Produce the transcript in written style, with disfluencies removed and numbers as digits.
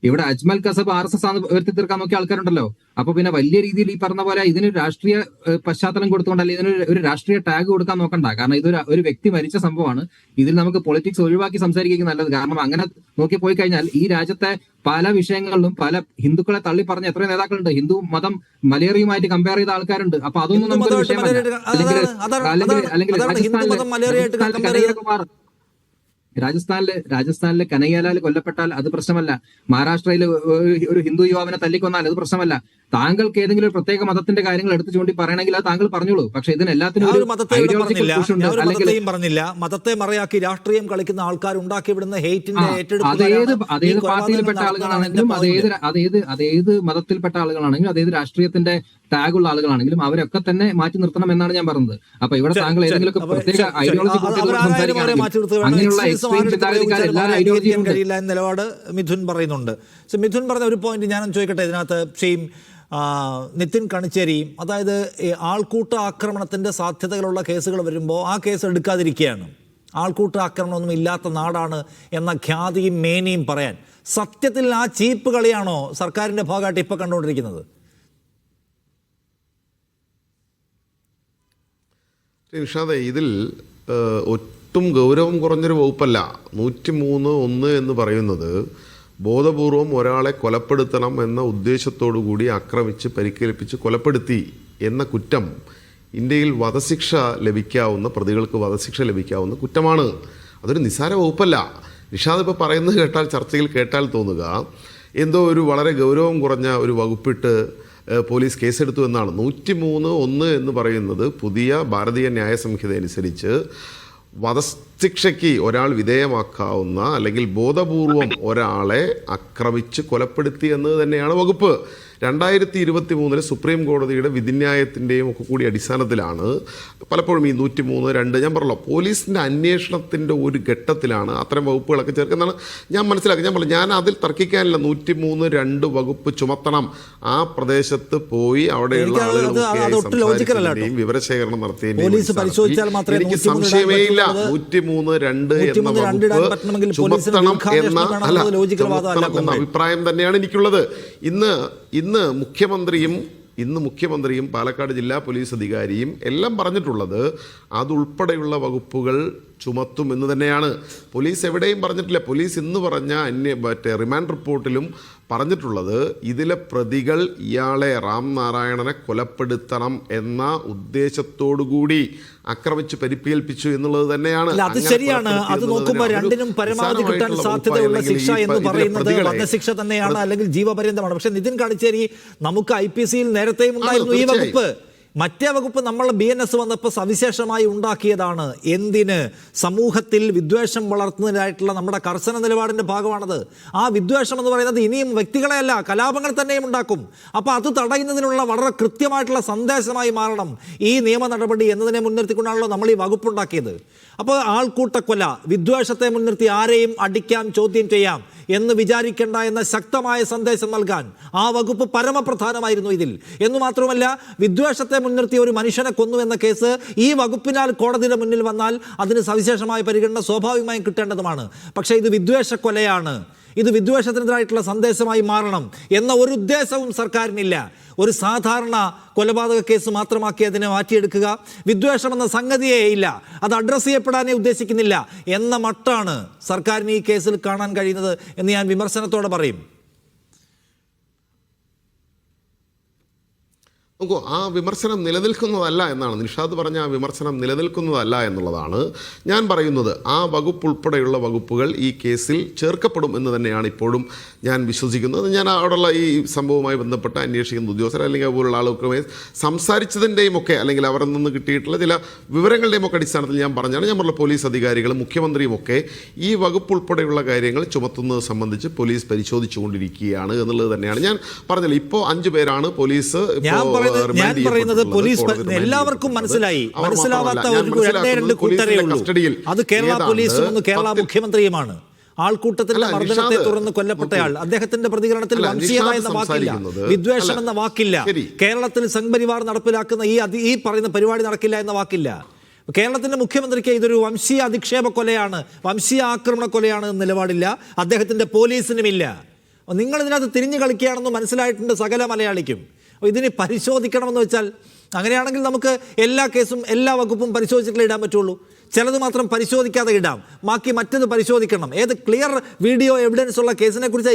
ഇവിടെ Ajmal Khasab RSS ആണ് ഉയർത്തി തീർക്കാൻ നോക്കിയ ആൾക്കാരുണ്ടല്ലോ. അപ്പൊ പിന്നെ വലിയ രീതിയിൽ ഈ പറഞ്ഞ പോലെ ഇതിന് രാഷ്ട്രീയ പശ്ചാത്തലം കൊടുത്തുകൊണ്ടല്ല, ഇതിനൊരു രാഷ്ട്രീയ ടാഗ് കൊടുക്കാൻ നോക്കണ്ട. കാരണം ഇതൊരു ഒരു വ്യക്തി മരിച്ച സംഭവമാണ്. ഇതിൽ നമുക്ക് പൊളിറ്റിക്സ് ഒഴിവാക്കി സംസാരിക്കുന്നത് നല്ലത്. കാരണം അങ്ങനെ നോക്കി പോയി കഴിഞ്ഞാൽ ഈ രാജ്യത്തെ പല വിഷയങ്ങളിലും പല ഹിന്ദുക്കളെ തള്ളി പറഞ്ഞ എത്രയോ നേതാക്കളുണ്ട്. ഹിന്ദു മതം മലയാളിയുമായിട്ട് കമ്പയർ ചെയ്ത ആൾക്കാരുണ്ട്. അപ്പൊ അതൊന്നും നമുക്കൊരു വിഷയമല്ല. അല്ലെങ്കിൽ രാജസ്ഥാനിലെ കനയ്യലാൽ കൊല്ലപ്പെട്ടാൽ അത് പ്രശ്നമല്ല. മഹാരാഷ്ട്രയിൽ ഒരു ഹിന്ദു യുവാവിനെ തല്ലിക്കൊന്നാൽ അത് പ്രശ്നമല്ല. താങ്കൾക്ക് ഏതെങ്കിലും ഒരു പ്രത്യേക മതത്തിന്റെ കാര്യങ്ങൾ എടുത്തു ചൂണ്ടി പറയണമെങ്കിൽ അത് താങ്കൾ പറഞ്ഞോളൂ. പക്ഷെ ഇതിനെല്ലാത്തിനും പറഞ്ഞില്ല. മതത്തെ മറയാക്കി രാഷ്ട്രീയം കളിക്കുന്ന ആൾക്കാർ ഉണ്ടാക്കി വിടുന്ന ഹേറ്റിന്റെ അതേത് പാർട്ടിയിൽപ്പെട്ട ആളുകളാണെങ്കിലും അതേത് മതത്തിൽപ്പെട്ട ആളുകളാണെങ്കിലും അതേത് രാഷ്ട്രീയത്തിന്റെ ടാഗുള്ള ആളുകളാണെങ്കിലും അവരൊക്കെ തന്നെ മാറ്റി നിർത്തണം എന്നാണ് ഞാൻ പറഞ്ഞത്. അപ്പൊ ഇവിടെ താങ്കൾ ഏതെങ്കിലും പ്രത്യേക ഐഡിയോളജി അങ്ങനെയുള്ള കഴിയില്ല എന്ന നിലപാട് മിഥുൻ പറയുന്നുണ്ട്. മിഥുൻ പറഞ്ഞ ഒരു പോയിന്റ് ഞാൻ ചോദിക്കട്ടെ ഇതിനകത്ത്. നിതിൻ കണിച്ചേരി, അതായത് ആൾക്കൂട്ട ആക്രമണത്തിന്റെ സാധ്യതകളുള്ള കേസുകൾ വരുമ്പോൾ ആ കേസ് എടുക്കാതിരിക്കുകയാണ്. ആൾക്കൂട്ട ആക്രമണമൊന്നും ഇല്ലാത്ത നാടാണ് എന്ന ഖ്യാതിയും മേനിയും പറയാൻ, സത്യത്തിൽ ആ ചീപ്പ് കളിയാണോ സർക്കാരിന്റെ ഭാഗമായിട്ട് ഇപ്പൊ കണ്ടുകൊണ്ടിരിക്കുന്നത്? നിഷാദേ, ഇതിൽ ഒട്ടും ഗൗരവം കുറഞ്ഞൊരു വകുപ്പല്ല 103(1) എന്ന് പറയുന്നത്. ബോധപൂർവം ഒരാളെ കൊലപ്പെടുത്തണം എന്ന ഉദ്ദേശത്തോടു കൂടി ആക്രമിച്ച് പരിക്കേൽപ്പിച്ച് കൊലപ്പെടുത്തി എന്ന കുറ്റം ഇന്ത്യയിൽ വധശിക്ഷ ലഭിക്കാവുന്ന, പ്രതികൾക്ക് വധശിക്ഷ ലഭിക്കാവുന്ന കുറ്റമാണ്. അതൊരു നിസ്സാര വകുപ്പല്ല. നിഷാദ് ഇപ്പോൾ പറയുന്നത് കേട്ടാൽ, ചർച്ചയിൽ കേട്ടാൽ തോന്നുക എന്തോ ഒരു വളരെ ഗൗരവം കുറഞ്ഞ ഒരു വകുപ്പിട്ട് പോലീസ് കേസെടുത്തു എന്നാണ്. 103(1) എന്ന് പറയുന്നത് പുതിയ ഭാരതീയ ന്യായ സംഹിത അനുസരിച്ച് വധശിക്ഷയ്ക്ക് ഒരാൾ വിധേയമാക്കാവുന്ന, അല്ലെങ്കിൽ ബോധപൂർവം ഒരാളെ ആക്രമിച്ച് കൊലപ്പെടുത്തി എന്നത് തന്നെയാണ് വകുപ്പ്. 2023 സുപ്രീം കോടതിയുടെ വിധിന്യായത്തിൻ്റെയും ഒക്കെ കൂടി അടിസ്ഥാനത്തിലാണ് പലപ്പോഴും ഈ 103(2) ഞാൻ പറഞ്ഞല്ലോ, പോലീസിൻ്റെ അന്വേഷണത്തിൻ്റെ ഒരു ഘട്ടത്തിലാണ് അത്തരം വകുപ്പുകളൊക്കെ ചേർക്കുന്നതാണ് ഞാൻ മനസ്സിലാക്കി. ഞാൻ അതിൽ തർക്കിക്കാനില്ല. 103(2) വകുപ്പ് ചുമത്തണം. ആ പ്രദേശത്ത് പോയി അവിടെയുള്ള ആളുകളൊക്കെ വിവരശേഖരണം നടത്തിയതിന് എനിക്ക് സംശയമേ ഇല്ല. 103(2) എന്ന വകുപ്പ് ചുമത്തണം എന്ന അഭിപ്രായം തന്നെയാണ് എനിക്കുള്ളത്. ഇന്ന് മുഖ്യമന്ത്രിയും പാലക്കാട് ജില്ലാ പോലീസ് അധികാരിയും എല്ലാം പറഞ്ഞിട്ടുള്ളത് അതുൾപ്പെടെയുള്ള വകുപ്പുകൾ ചുമത്തുമെന്ന് തന്നെയാണ്. പോലീസ് എവിടെയും പറഞ്ഞിട്ടില്ല. പോലീസ് ഇന്ന് പറഞ്ഞ റിമാൻഡ് റിപ്പോർട്ടിലും പറഞ്ഞിട്ടുള്ളത് ഇതിലെ പ്രതികൾ ഇയാളെ രാംനാരായണനെ കൊലപ്പെടുത്തണം എന്ന ഉദ്ദേശത്തോടുകൂടി ആക്രമിച്ച് പരിക്കേൽപ്പിച്ചു എന്നുള്ളത് തന്നെയാണ്. അത് ശരിയാണ്. അത് നോക്കുമ്പോൾ രണ്ടിനും പരമാവധി കിട്ടാൻ സാധ്യതയുള്ള ശിക്ഷ എന്ന് പറയുന്നത് വധശിക്ഷ തന്നെയാണ്, അല്ലെങ്കിൽ ജീവപര്യന്തമാണ്. പക്ഷെ നിതിൻ കണിച്ചേരി, നമുക്ക് IPC-യിൽ നേരത്തെയും ഉണ്ടായിരുന്നു ഈ വകുപ്പ്. മറ്റേ വകുപ്പ് നമ്മൾ BNS വന്നപ്പോൾ സവിശേഷമായി ഉണ്ടാക്കിയതാണ്. എന്തിന്? സമൂഹത്തിൽ വിദ്വേഷം വളർത്തുന്നതിനായിട്ടുള്ള നമ്മുടെ കർശന നിലപാടിൻ്റെ ഭാഗമാണത്. ആ വിദ്വേഷം എന്ന് പറയുന്നത് ഇനിയും വ്യക്തികളെയല്ല, കലാപങ്ങൾ തന്നെയും ഉണ്ടാക്കും. അപ്പോൾ അത് തടയുന്നതിനുള്ള വളരെ കൃത്യമായിട്ടുള്ള സന്ദേശമായി മാറണം ഈ നിയമ നടപടി എന്നതിനെ മുൻനിർത്തിക്കൊണ്ടാണല്ലോ നമ്മൾ ഈ വകുപ്പുണ്ടാക്കിയത്. അപ്പോൾ ആൾക്കൂട്ടക്കൊല, വിദ്വേഷത്തെ മുൻനിർത്തി ആരെയും അടിക്കാം, ചോദ്യം ചെയ്യാം എന്ന് വിചാരിക്കേണ്ട എന്ന ശക്തമായ സന്ദേശം നൽകാൻ ആ വകുപ്പ് പരമപ്രധാനമായിരുന്നു ഇതിൽ. എന്നു മാത്രമല്ല, വിദ്വേഷത്തെ മുൻനിർത്തി ഒരു മനുഷ്യനെ കൊന്നു എന്ന കേസ് ഈ വകുപ്പിനാൽ കോടതിയുടെ മുന്നിൽ വന്നാൽ അതിന് സവിശേഷമായ പരിഗണന സ്വാഭാവികമായും കിട്ടേണ്ടതുമാണ്. പക്ഷേ ഇത് വിദ്വേഷക്കൊലയാണ്, ഇത് വിദ്വേഷത്തിനെതിരായിട്ടുള്ള സന്ദേശമായി മാറണം എന്ന ഒരു ഉദ്ദേശവും സർക്കാരിനില്ല. ഒരു സാധാരണ കൊലപാതക കേസ് മാത്രമാക്കി അതിനെ മാറ്റിയെടുക്കുക, വിദ്വേഷമെന്ന സംഗതിയേ ഇല്ല, അത് അഡ്രസ്സ് ചെയ്യപ്പെടാനേ ഉദ്ദേശിക്കുന്നില്ല എന്ന മട്ടാണ് സർക്കാരിന് ഈ കേസിൽ കാണാൻ കഴിയുന്നത് എന്ന് ഞാൻ വിമർശനത്തോടെ പറയും. നോക്കൂ, ആ വിമർശനം നിലനിൽക്കുന്നതല്ല എന്നാണ് നിഷാദ് പറഞ്ഞ. ആ വിമർശനം നിലനിൽക്കുന്നതല്ല എന്നുള്ളതാണ് ഞാൻ പറയുന്നത്. ആ വകുപ്പ് ഉൾപ്പെടെയുള്ള വകുപ്പുകൾ ഈ കേസിൽ ചേർക്കപ്പെടും എന്ന് തന്നെയാണ് ഇപ്പോഴും ഞാൻ വിശ്വസിക്കുന്നത്. ഞാൻ അവിടെയുള്ള ഈ സംഭവവുമായി ബന്ധപ്പെട്ട അന്വേഷിക്കുന്ന ഉദ്യോഗസ്ഥർ അല്ലെങ്കിൽ അതുപോലുള്ള ആളുകൾക്കുമായി സംസാരിച്ചതിൻ്റെയും ഒക്കെ, അല്ലെങ്കിൽ അവരിൽ നിന്ന് കിട്ടിയിട്ടുള്ള ചില വിവരങ്ങളുടെയും ഒക്കെ അടിസ്ഥാനത്തിൽ ഞാൻ പറഞ്ഞ പോലീസ് അധികാരികളും മുഖ്യമന്ത്രിയും ഒക്കെ ഈ വകുപ്പ് ഉൾപ്പെടെയുള്ള കാര്യങ്ങൾ ചുമത്തുന്നത് സംബന്ധിച്ച് പോലീസ് പരിശോധിച്ചുകൊണ്ടിരിക്കുകയാണ് എന്നുള്ളത് തന്നെയാണ് ഞാൻ പറഞ്ഞത്. ഇപ്പോൾ 5 പേരാണ് പോലീസ് ഞാൻ പറയുന്നത്. പോലീസ് എല്ലാവർക്കും മനസ്സിലാവാത്ത ഒരു കൂട്ടരേ ഉള്ളൂ. അത് കേരള പോലീസും കേരള മുഖ്യമന്ത്രിയുമാണ്. ആൾക്കൂട്ടത്തിന്റെ മർദ്ദനത്തെ തുടർന്ന് കൊല്ലപ്പെട്ടയാൾ, അദ്ദേഹത്തിന്റെ പ്രതികരണത്തിൽ വംശീയത എന്ന വാക്കില്ല, വിദ്വേഷം എന്ന വാക്കില്ല. കേരളത്തിൽ സംഘപരിവാർ നടപ്പിലാക്കുന്ന ഈ പറയുന്ന പരിപാടി നടക്കില്ല എന്ന വാക്കില്ല. കേരളത്തിന്റെ മുഖ്യമന്ത്രിക്ക് ഇതൊരു വംശീയ അധിക്ഷേപ കൊലയാണ്, വംശീയ ആക്രമണ കൊലയാണ് എന്ന നിലപാടില്ല. അദ്ദേഹത്തിന്റെ പോലീസിനുമില്ല. നിങ്ങൾ ഇതിനകത്ത് തിരിഞ്ഞു കളിക്കുകയാണെന്ന് മനസ്സിലായിട്ടുണ്ട് സകല മലയാളിക്കും. ഇതിനെ പരിശോധിക്കണമെന്ന് വെച്ചാൽ അങ്ങനെയാണെങ്കിൽ നമുക്ക് എല്ലാ കേസും എല്ലാ വകുപ്പും പരിശോധിച്ചിട്ടേ ഇടാൻ പറ്റുള്ളൂ. ചിലത് മാത്രം പരിശോധിക്കാതെ ഇടാം, ബാക്കി മറ്റത് പരിശോധിക്കണം. ഏത് ക്ലിയർ വീഡിയോ എവിഡൻസ് ഉള്ള കേസിനെ കുറിച്ച്